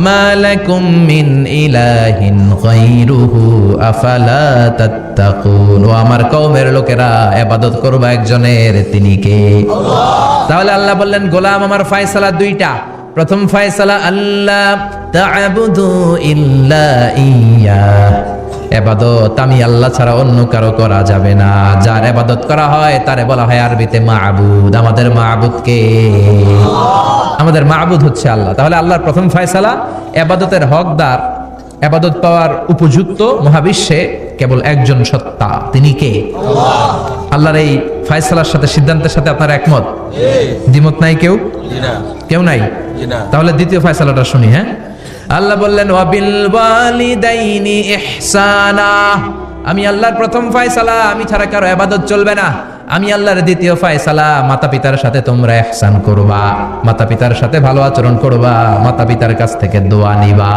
S1: মা লাকুম মিন ইলাহিন গায়রুহু আফালা তাত্তাকুন, ও আমার কওমের লোকেরা, ইবাদত করবা একজনের, তিনি কে? আল্লাহ। তাহলে আল্লাহ বললেন, গোলাম আমার ফয়সালা দুইটা। প্রথম ফয়সালা, আল্লাহ তা'বুদু ইল্লা ইয়া, ইবাদত আমি আল্লাহ ছাড়া অন্য কারো করা যাবে না। যার ইবাদত করা হয় তারে বলা হয় আরবিতে মাবুদ। আমাদের মাবুদ কে? আমাদের মাবুদ হচ্ছে আল্লাহ। তাহলে আল্লাহর প্রথম ফয়সালা, ইবাদতের হকদার, ইবাদত পাওয়ার উপযুক্ত মহাবিশ্বে কেবল একজন সত্তা, তিনি কে? আল্লাহ। আল্লাহর এই ফয়সালার সাথে, সিদ্ধান্তের সাথে আপনার একমত? দ্বিমত নাই কেউ? কেউ নাই? তাহলে দ্বিতীয় ফয়সালাটা শুনি। হ্যাঁ, আল্লাহ বললেন, ওয়াবিল ওয়ালিদাইনি ইহসানা, আমি আল্লাহর প্রথম ফয়সালা, আমি ছাড়া কারো ইবাদত চলবে না। আমি আল্লাহর দ্বিতীয় ফয়সালা, মাতা পিতার সাথে তোমরা ইহসান করবা, মাতা পিতার সাথে ভালো আচরণ করবা, মাতা পিতার কাছ থেকে দোয়া নিবা।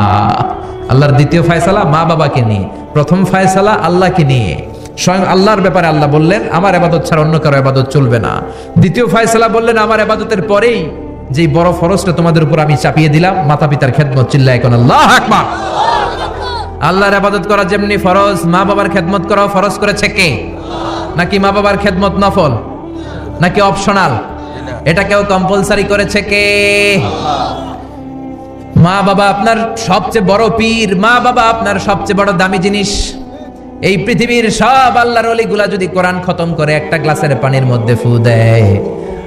S1: আল্লাহর দ্বিতীয় ফয়সালা মা বাবাকে নিয়ে, প্রথম ফয়সালা আল্লাহকে নিয়ে। স্বয়ং আল্লাহর ব্যাপারে আল্লাহ বললেন, আমার ইবাদত ছাড়া অন্য কারো ইবাদত চলবে না। দ্বিতীয় ফয়সালা বললেন, আমার ইবাদতের পরেই যে বড় ফরজটা তোমাদের উপর আমি চাপিয়ে দিলাম, মাতা পিতার খেদমত। চিল্লায় কোন আল্লাহু আকবার। আল্লাহর ইবাদত করা যেমনি ফরজ, মা বাবার খেদমত করা ফরজ করেছে কে? নাকি মা বাবার খেদমত নফল, নাকি অপশনাল? এটা কেউ কম্পালসারি করেছে কে? মা বাবা আপনার সবচেয়ে বড় পীর, মা বাবা আপনার সবচেয়ে বড় দামি জিনিস। এই পৃথিবীর সব আল্লাহর ওলিগুলা যদি কোরআন খতম করে একটা গ্লাসের পানির মধ্যে ফু দেয়,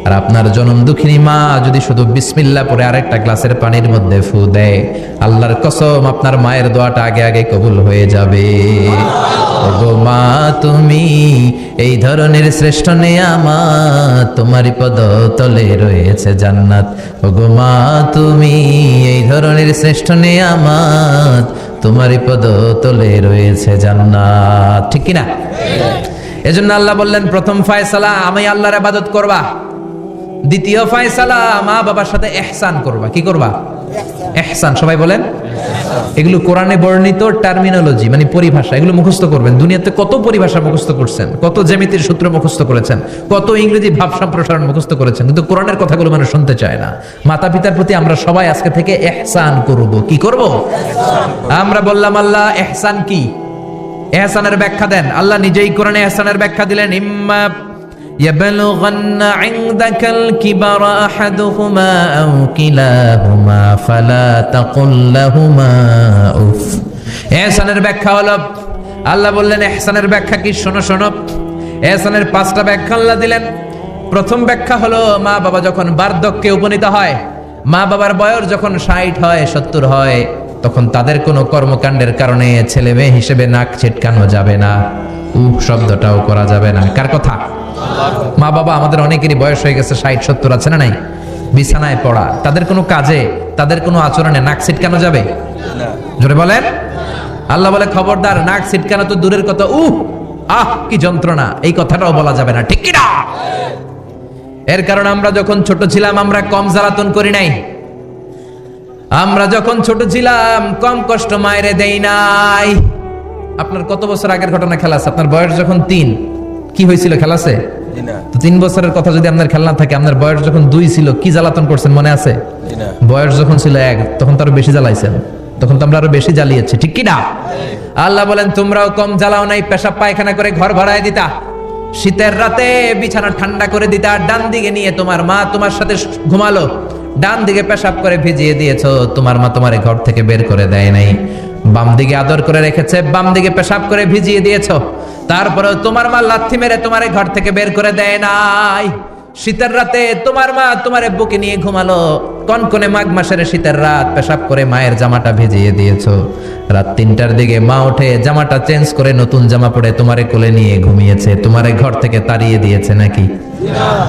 S1: আর আপনার জনম দুঃখিনী মা যদি শুধু বিসমিল্লাহ পরে আরেকটা গ্লাসের পানির মধ্যে ফু দেয়, আল্লাহর কসম আপনার মায়ের দোয়াটা আগে আগে কবুল হয়ে যাবে। ওগো মা তুমি এই ধরনের শ্রেষ্ঠ নেয়ামত, তোমারই পদ তলে রয়েছে জান্নাত। ওগো মা তুমি এই ধরনের শ্রেষ্ঠ নেয়ামত, তোমারই পদ তলে রয়েছে জান্নাত। ঠিক কি না? এজন্য আল্লাহ বললেন, প্রথম ফয়সালা আমি আল্লাহর ইবাদত করবা, দ্বিতীয় ফয়সালা মা বাবার সাথে ইহসান করবা। কি করবা? ইহসান, সবাই বলেন। এগুলো কোরআনে বর্ণিত টার্মিনোলজি, মানে পরিভাষা, এগুলো মুখস্থ করবেন। দুনিয়াতে কত পরিভাষা মুখস্থ করছেন, কত জ্যামিতির সূত্র মুখস্থ করেছেন, কত ইংরেজি ভাব সম্প্রসারণ মুখস্থ করেছেন, কিন্তু কোরআনের কথাগুলো মানুষ শুনতে চায় না। মাতা পিতার প্রতি আমরা সবাই আজকে থেকে ইহসান করব। কি করব? আমরা বললাম আল্লাহ ইহসান কি? ইহসানের ব্যাখ্যা দেন। আল্লাহ নিজেই কোরআনে ইহসানের ব্যাখ্যা দিলেন, ইম্মা يبلغن عندك الكبر أحدهما أو كلاهما فلا تقل لهما أف। ইহসানের ব্যাখ্যা হলো, আল্লাহ বললেন ইহসানের ব্যাখ্যা কি? শোনো শোনো, ইহসানের 5টা ব্যাখ্যা আল্লাহ দিলেন। প্রথম ব্যাখ্যা হলো, মা বাবা যখন বার্ধক্যে উপনীত হয়, মা বাবার বয়স যখন 60 হয় 70 হয়, তখন তাদের কোনো কর্মকাণ্ডের কারণে ছেলে মেয়ে হিসেবে নাক ছিটকানো যাবে না, উফ শব্দটাও করা যাবে না। কার কথা? মা বাবা আমাদের অনেকেরই বয়স হয়ে গেছে 60-70, আছে না নাই? বিছানায় পড়া, তাদের কোনো কাজে, তাদের কোনো আচরণে নাক ছিটকানো যাবে? জোরে বলেন। আল্লাহ বলে খবরদার, নাক ছিটকানো তো দূরের কথা, আহ কি যন্ত্রণা, এই কথাটাও বলা যাবে না। ঠিক কি না? এর কারণ আমরা যখন ছোট ছিলাম আমরা কম জ্বালাতন করি নাই। আমরা যখন ছোট ছিলাম কম কষ্ট মায়েরে দেই নাই। আপনার কত বছর আগের ঘটনা খেলা আছে? আপনার বয়স যখন 3, কি হয়েছিল খেলা আছে? তো 3 বছরের কথা যদি আপনার খেলা না থাকে, আপনার বয়স যখন 2 ছিল কি জ্বালাতন করছেন মনে আছে? বয়স যখন ছিল 1, তখন তো আরো বেশি জ্বালাইছেন, তখন তো আমরা আরো বেশি জ্বালিয়েছি। ঠিক কি না? আল্লাহ বলেন তোমরাও কম জ্বালাও নাই, পেশাব পায়খানা করে ঘর ভরায় দিতা, শীতের রাতে বিছানা ঠান্ডা করে দিতা, ডান দিকে নিয়ে তোমার মা তোমার সাথে ঘুমালো, ডান দিকে পেশাব করে ভিজিয়ে দিয়েছো, তোমার মা তোমার ঘর থেকে বের করে দেয় নাই, বাম দিকে আদর করে রেখেছে, বাম দিকে পেশাব করে ভিজিয়ে দিয়েছো, তারপরে তোমার মা লাথি মেরে তোমার ঘর থেকে বের করে দেয় নাই। শীতের রাতে তোমার মা তোমার বুকে নিয়ে ঘুমালো, কনকনে মাঘ মাসের শীতের রাত, পেশাব করে মায়ের জামাটা ভিজিয়ে দিয়েছো, রাত 3টার দিকে মা উঠে জামাটা চেঞ্জ করে নতুন জামা পরে তোমারে কোলে নিয়ে ঘুমিয়েছে, তোমারে ঘর থেকে তাড়িয়ে দিয়েছে নাকি?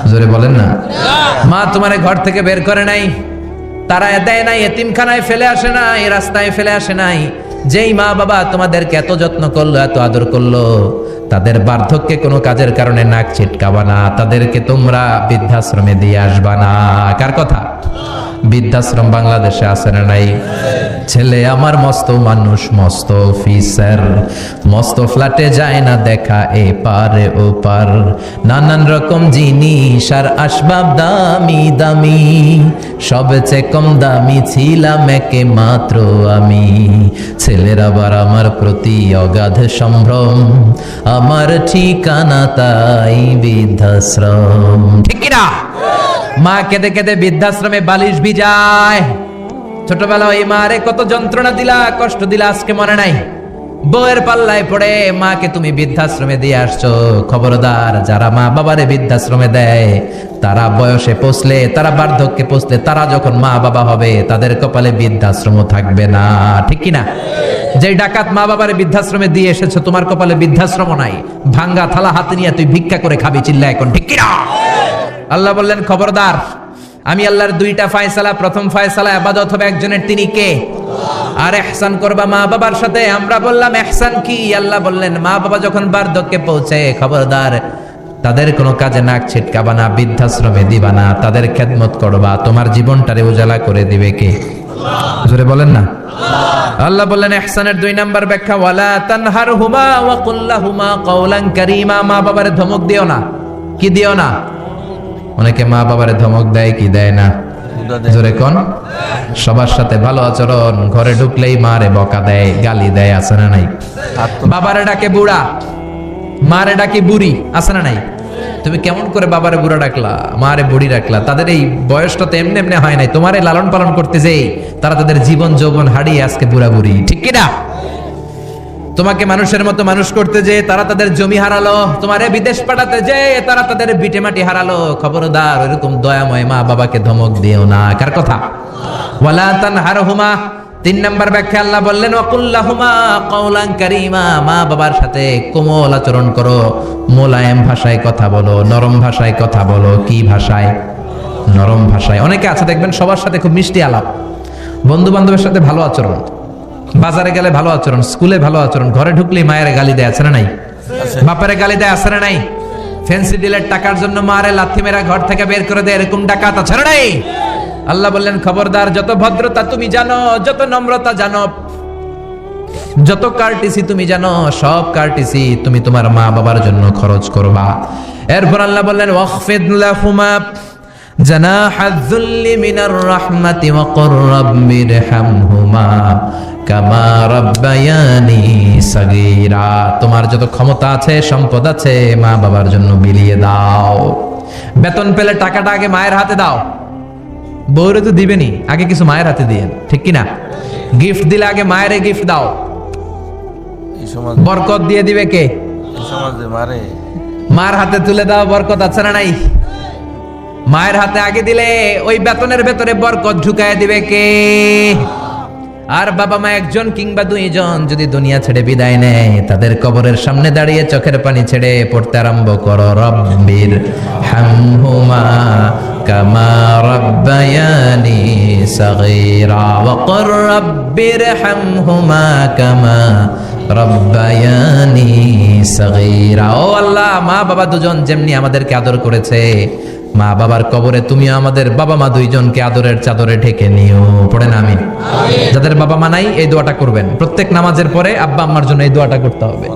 S1: জোরে বলেন না। মা তোমারে ঘর থেকে বের করে নাই, তারায় দেয় নাই, এতিমখানায় ফেলে আসে নাই, রাস্তায় ফেলে আসে নাই। যেই মা বাবা তোমাদেরকে এত যত্ন করলো, এত আদর করলো, তাদের বার্ধক্যে কোনো কাজের কারণে নাক ছিটকাবা না, তাদেরকে তোমরা বৃদ্ধাশ্রমে দিয়ে আসবা না। কার কথা? বৃদ্ধাশ্রম বাংলাদেশে আছে না নাই? ছেলে আমার মস্ত মানুষ, মস্ত অফিসার, মস্ত ফ্ল্যাটে যায় না দেখা এ পারে ও পার, নানান রকম জিনিস আর আসবাব দামি দামি, সবচেয়ে কম দামি ছিলাম একে মাত্র আমি, ছেলের আবার আমার প্রতি অগাধ সম্ভ্রম, আমার ঠিকানা তাই বৃদ্ধাশ্রম। ঠিক কিনা? মা কেঁদে কেঁদে বৃদ্ধাশ্রমে বালিশ ভিজায়। ছোটবেলা ওই মারে কত যন্ত্রণা দিলা, কষ্ট দিলা, আজকে মনে নাই? বউয়ের পাল্লায় পড়ে মাকে তুমি বৃদ্ধাশ্রমে দিয়ে আসছো। খবরদার, যারা মা বাবারে বৃদ্ধাশ্রমে দেয় তারা বয়সে পৌঁছলে, তারা বার্ধক্যে পৌঁছলে, তারা যখন মা বাবা হবে তাদের কপালে বৃদ্ধাশ্রম থাকবে না। ঠিক কিনা? যে ডাকাত মা বাবারে বৃদ্ধাশ্রমে দিয়ে এসেছো, তোমার কপালে বৃদ্ধাশ্রম নাই, ভাঙ্গা থালা হাতে নিয়ে তুই ভিক্ষা করে খাবি, চিল্লা এখন। ঠিক কিনা? আল্লাহ বললেন খবরদার, আমি আল্লাহর 2টা ফয়সালা, প্রথম ফয়সালা ইবাদত হবে একজনের, তিনি কে? আর ইহসান করবা মা বাবার সাথে। আমরা বললাম ইহসান কি? আল্লাহ বললেন মা বাবা যখন বার্ধক্যে পৌঁছে, খবরদার তাদের কোনো কাজে নাক ছিটকাবা না, বৃদ্ধাশ্রমে দিবা না, তাদের খেদমত করবা, তোমার জীবনটারে উজালা করে দিবে কে? জোরে বলেন না। আল্লাহ বললেন ইহসানের 2 নাম্বার ব্যাখ্যা, ওয়ালা তানহারহুমা ওয়া কুল লাহুমা কাওলান কারীমা, মা বাবারে ধমক দিও না। কি দিও না? অনেকে মা বাবারে ধমক দেয়, কি দেয় না? জোরে কোন? সবার সাথে ভালো আচরণ, ঘরে ঢুকলেই মারে বকা দেয়, গালি দেয়, আছে না নাই? বাবারে ডাকে বুড়া, মারে ডাকে বুড়ি, আছে না নাই? তুমি কেমন করে বাবারে বুড়া ডাকলা, মারে বুড়ি ডাকলা? তাদের এই বয়সটা তো এমনি এমনি হয় নাই, তোমারে লালন পালন করতে যেই তারা তাদের জীবন যৌবন হারিয়ে আজকে বুড়া বুড়ি। ঠিক কিনা? তোমাকে মানুষের মতো মানুষ করতে যে তারা তাদের জমি হারালো, তোমারে বিদেশ পাঠাতে যে তারা তাদের বিটে মাটি হারালো। খবরদার, এরকম দয়াময় মা বাবাকে ধমক দিও না। কার কথা? ওয়ালা তানহারহুমা। 3 নাম্বার ব্যাখ্যা আল্লাহ বললেন ওয়াকুল লাহুমা কাওলান কারীমা, মা বাবার সাথে কোমল আচরণ করো, মোলায়েম ভাষায় কথা বলো, নরম ভাষায় কথা বলো। কি ভাষায়? নরম ভাষায়। অনেকে আছে দেখবেন সবার সাথে খুব মিষ্টি আলাপ, বন্ধু বান্ধবের সাথে ভালো আচরণ, বাজারে গেলে ভালো আচরণ, স্কুলে ভালো আচরণ, ঘরে ঢুকলেই মায়ের গালি দেয়, আছে না নাই? বাপারে গালি দেয়, আছে না নাই? ফ্যান্সি ডিলের টাকার জন্য মারে লাথি মেরা ঘর থেকে বের করে দেয়, এরকম ডাকাত আছে না নাই? আল্লাহ বললেন খবরদার, যত ভদ্রতা তুমি জানো, যত নম্রতা জানো, যত কার্টিসি তুমি জানো, সব কার্টিসি তুমি তোমার মা বাবার জন্য খরচ করবা। এরপর আল্লাহ বললেন ওয়াখফিদ লাহুমা জানাহায যুল্লি মিনার রাহমাতি ওয়া কুর রাব্বিরহামহুমা কামা রাব্বায়ানি সাগীরা। তোমার যত ক্ষমতা আছে, সম্পদ আছে, মা বাবার জন্য বিলিয়ে দাও। বেতন পেলে টাকাটা আগে মায়ের হাতে দাও। বউরে তো দিবেনি, আগে কিছু মায়ের হাতে দিয়েন, ঠিক কি না? গিফট দিলে আগে মায়েরে গিফট দাও।
S2: এই সমাজ,
S1: বরকত দিয়ে দিবে কে?
S2: এই সমাজে মারে।
S1: মার হাতে তুলে দাও, বরকত আছে না নাই? মায়ের হাতে আগে দিলে ওই বেতনের ভেতরে বরকত ঢুকায় দিবে কে? আর বাবা মা একজন কিংবা দুইজন যদি দুনিয়া ছেড়ে বিদায় নেয়, তাদের কবরের সামনে দাঁড়িয়ে চোখের পানি ছেড়ে পড়তে আরম্ভ করো রব্বির হামহুমা কামা রাব্বায়ানি সাগীরা ওয়া কুর রাব্বির হামহুমা কামা রাব্বায়ানি সাগীরা। ও আল্লাহ, মা বাবা দুজন যেমনি আমাদেরকে আদর করেছে, মা বাবার কবরে তুমি আমাদের বাবা মা দুইজনকে আদরের চাদরে ঢেকে নিও। পড়েন আমিন। যাদের বাবা মা নাই, এই দোয়াটা করবেন প্রত্যেক নামাজের পরে। আব্বা আম্মার জন্য এই দোয়াটা করতে হবে।